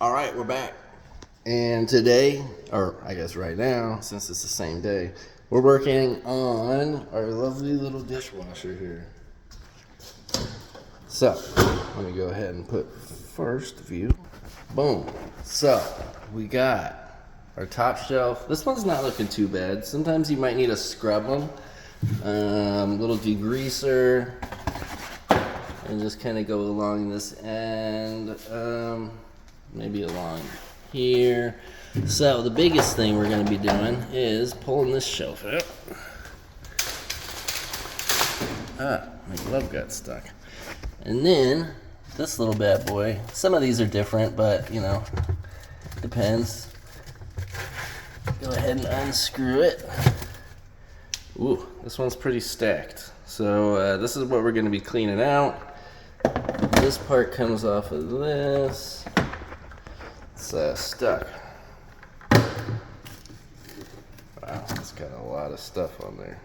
All right, we're back. And today, or I guess right now, since it's the same day, we're working on our lovely little dishwasher here. So, let me go ahead and put first view. Boom. So, we got our top shelf. This one's not looking too bad. Sometimes you might need to scrub them. Little degreaser. And just kind of go along this end. Maybe along here. So the biggest thing we're going to be doing is pulling this shelf out. My glove got stuck. And then this little bad boy. Some of these are different, but you know, depends. Go ahead and unscrew it. Ooh, this one's pretty stacked. So this is what we're going to be cleaning out. This part comes off of this. It's stuck. Wow, it's got a lot of stuff on there.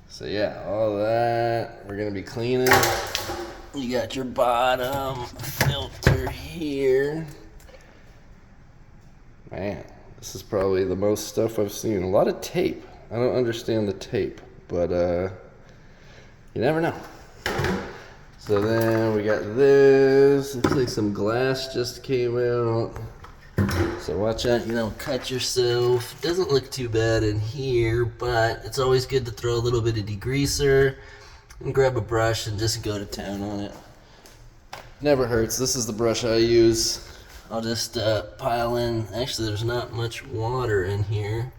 So yeah, all that we're gonna be cleaning. You got your bottom filter here. Man, this is probably the most stuff I've seen. A lot of tape. I don't understand the tape, but you never know. So then we got this. Looks like some glass just came out. So watch out, you don't cut yourself. Doesn't look too bad in here, but it's always good to throw a little bit of degreaser and grab a brush and just go to town on it. Never hurts. This is the brush I use. I'll just pile in. Actually, there's not much water in here.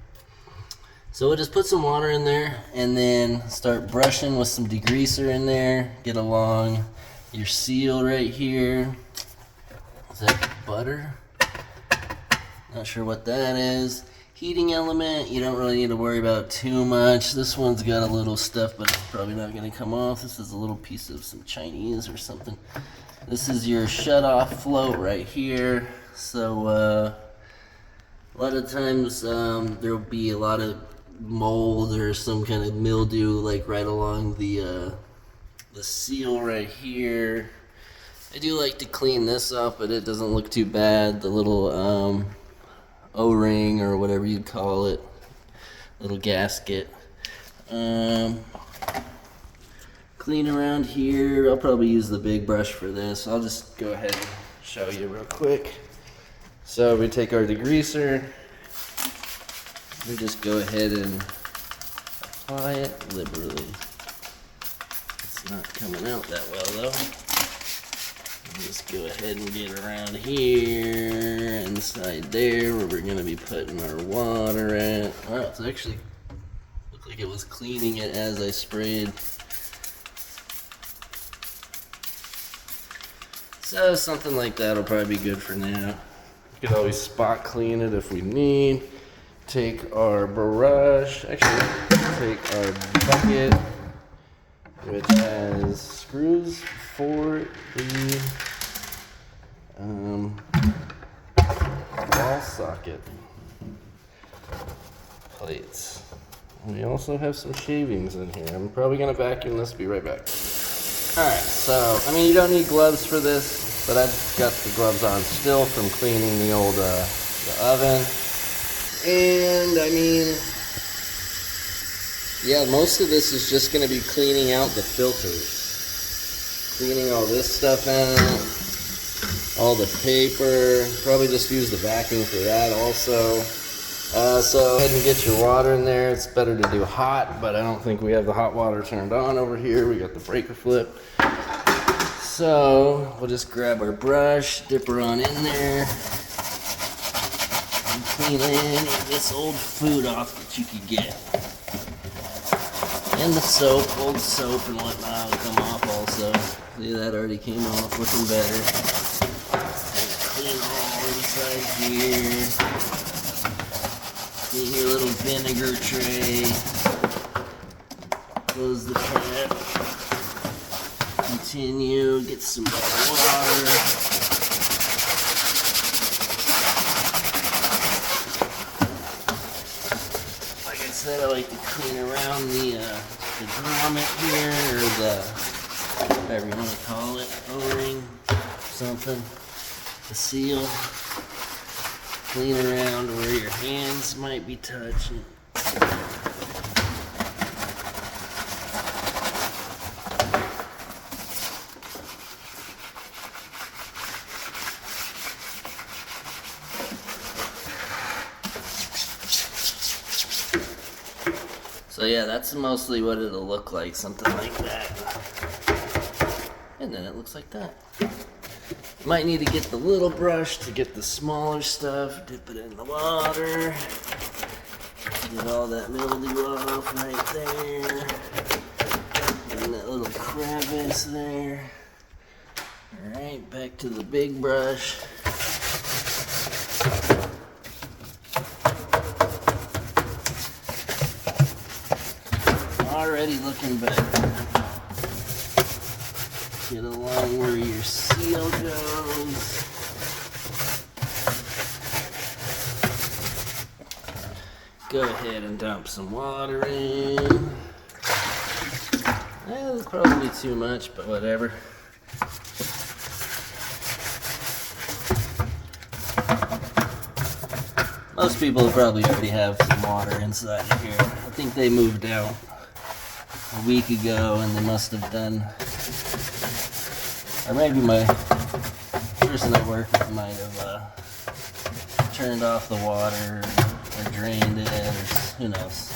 So we'll just put some water in there and then start brushing with some degreaser in there. Get along your seal right here. Is that butter? Not sure what that is. Heating element, you don't really need to worry about too much. This one's got a little stuff, but it's probably not going to come off. This is a little piece of some Chinese or something. This is your shut-off float right here. So a lot of times there will be a lot of mold or some kind of mildew like right along the seal right here. I do like to clean this up, but it doesn't look too bad. The little O-ring or whatever you'd call it, little gasket. Clean around here. I'll probably use the big brush for this. I'll just go ahead and show you real quick. So we take our degreaser. We just go ahead and apply it liberally. It's not coming out that well though. Just go ahead and get around here, inside there where we're going to be putting our water at. Wow, it's actually looked like it was cleaning it as I sprayed. So something like that will probably be good for now. You can always spot clean it if we need. Take our brush, actually take our bucket, which has screws for the wall socket plates. We also have some shavings in here. I'm probably going to vacuum this, be right back. Alright, so, I mean, you don't need gloves for this, but I've got the gloves on still from cleaning the old the oven. And, I mean, yeah, most of this is just going to be cleaning out the filters. Cleaning all this stuff out, all the paper. Probably just use the vacuum for that also. So go ahead and get your water in there. It's better to do hot, but I don't think we have the hot water turned on over here. We got the breaker flip. So we'll just grab our brush, dip her on in there. Clean any of this old food off that you could get. And the soap, old soap and whatnot will come off also. See, that already came off, looking better. And clean all inside here. Clean your little vinegar tray. Close the cap. Continue, get some water. I like to clean around the grommet here, or the, whatever you want to call it, O-ring, something. the seal. Clean around where your hands might be touching. So yeah, that's mostly what it'll look like, something like that. And then it looks like that. You might need to get the little brush to get the smaller stuff, dip it in the water, get all that mildew off right there, and that little crevice there. Alright, back to the big brush. Already looking better. Get along where your seal goes. Go ahead and dump some water in. That's probably too much, but whatever. Most people probably already have some water inside of here. I think they moved out a week ago and they must have done, or maybe my person at work might have turned off the water or drained it, or who knows.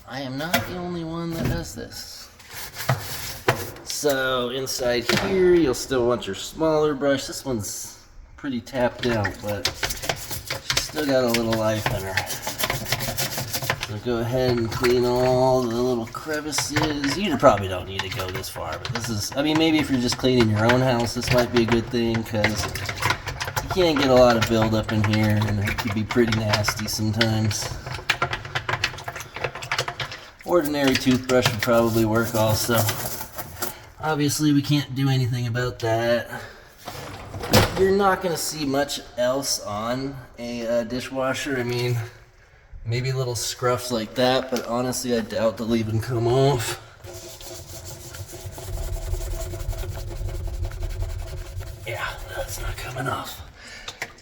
I am not the only one that does this. So inside here you'll still want your smaller brush. This one's pretty tapped out, but she's still got a little life in her. So go ahead and clean all the little crevices. You probably don't need to go this far, but this is, I mean, maybe if you're just cleaning your own house, this might be a good thing, because you can't get a lot of buildup in here, and it can be pretty nasty sometimes. Ordinary toothbrush would probably work also. Obviously, we can't do anything about that. You're not going to see much else on a dishwasher. I mean, maybe little scruffs like that, but honestly, I doubt they'll even come off. Yeah, that's not coming off.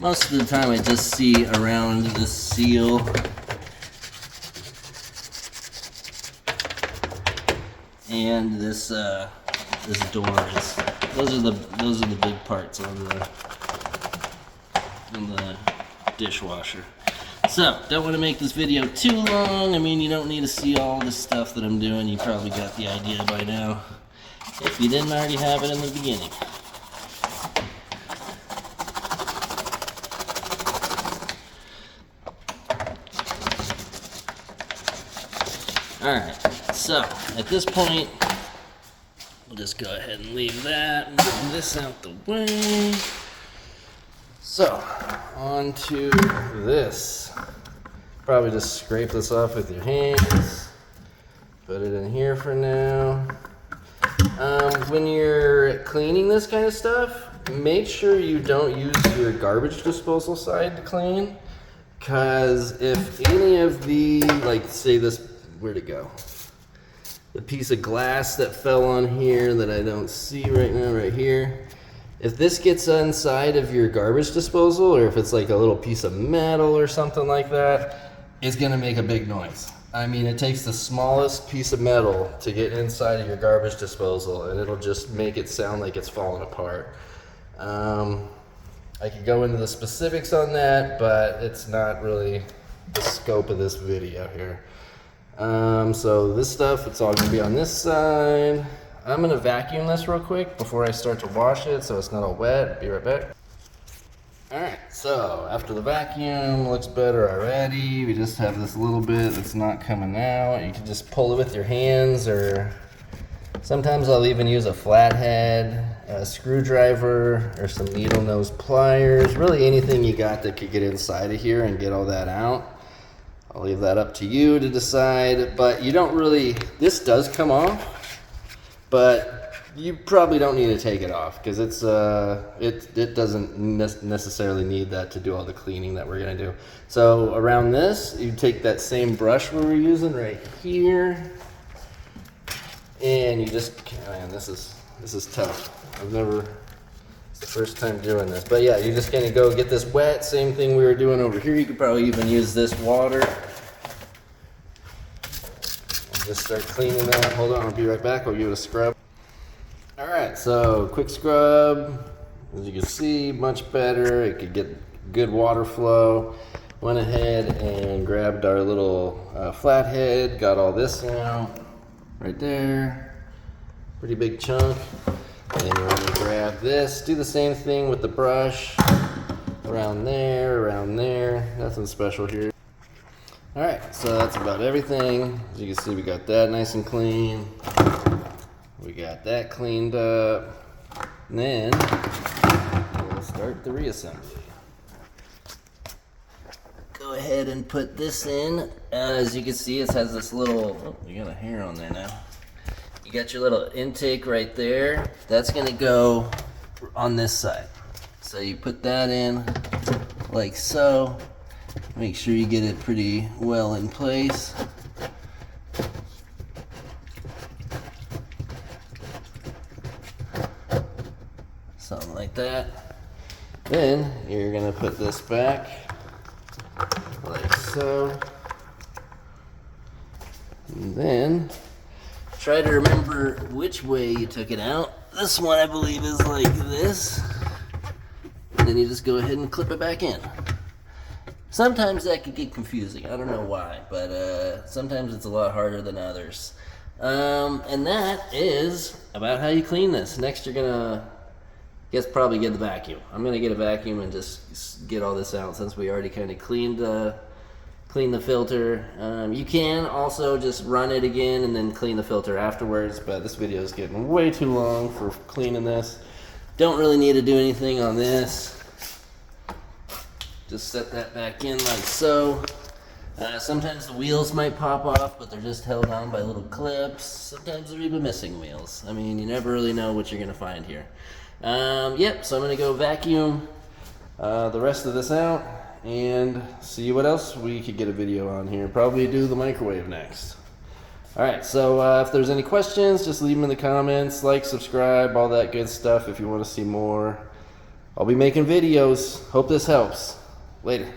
Most of the time, I just see around the seal. And this door is. Those are the big parts on the dishwasher. So, don't want to make this video too long. I mean, you don't need to see all this stuff that I'm doing. You probably got the idea by now, if you didn't already have it in the beginning. Alright, so, at this point, we'll just go ahead and leave that and move this out the way. So, on to this. Probably just scrape this off with your hands. Put it in here for now. When you're cleaning this kind of stuff, make sure you don't use your garbage disposal side to clean. Because if any of the, like say this, where'd it go? The piece of glass that fell on here that I don't see right now, right here. If this gets inside of your garbage disposal, or if it's like a little piece of metal or something like that, it's gonna make a big noise. I mean, it takes the smallest piece of metal to get inside of your garbage disposal, and it'll just make it sound like it's falling apart. I could go into the specifics on that, but it's not really the scope of this video here. So this stuff, it's all gonna be on this side. I'm gonna vacuum this real quick before I start to wash it so it's not all wet. Be right back. Alright, so after the vacuum, looks better already. We just have this little bit that's not coming out. You can just pull it with your hands, or sometimes I'll even use a flathead, a screwdriver, or some needle nose pliers. Really anything you got that could get inside of here and get all that out. I'll leave that up to you to decide, but you don't really, this does come off, but you probably don't need to take it off, because it's it doesn't necessarily need that to do all the cleaning that we're gonna do. So around this, you take that same brush we were using right here, and you just, man, this is tough. It's the first time doing this. But yeah, you're just gonna go get this wet. Same thing we were doing over here. You could probably even use this water. And just start cleaning that. Hold on, I'll be right back. I'll give it a scrub. All right, so quick scrub. As you can see, much better. It could get good water flow. Went ahead and grabbed our little flathead. Got all this out right there. Pretty big chunk. And then you're going to grab this. Do the same thing with the brush. Around there. Nothing special here. Alright, so that's about everything. As you can see, we got that nice and clean. We got that cleaned up. And then we'll start the reassembly. Go ahead and put this in. As you can see, it has this little, oh, you got a hair on there now. You got your little intake right there. That's gonna go on this side. So you put that in like so. Make sure you get it pretty well in place. Something like that. Then you're gonna put this back like so. And then try to remember which way you took it out. This one I believe is like this. And then you just go ahead and clip it back in. Sometimes that could get confusing. I don't know why, but sometimes it's a lot harder than others. And that is about how you clean this. Next you're gonna, probably get the vacuum. I'm gonna get a vacuum and just get all this out since we already kind of cleaned the filter. You can also just run it again and then clean the filter afterwards, but this video is getting way too long for cleaning this. Don't really need to do anything on this. Just set that back in like so. Sometimes the wheels might pop off, but they're just held on by little clips. Sometimes they're even missing wheels. I mean, you never really know what you're gonna find here. Yep, so I'm gonna go vacuum the rest of this out and see what else we could get a video on here. Probably do the microwave next. Alright, so if there's any questions, just leave them in the comments. Like, subscribe, all that good stuff if you want to see more. I'll be making videos. Hope this helps. Later.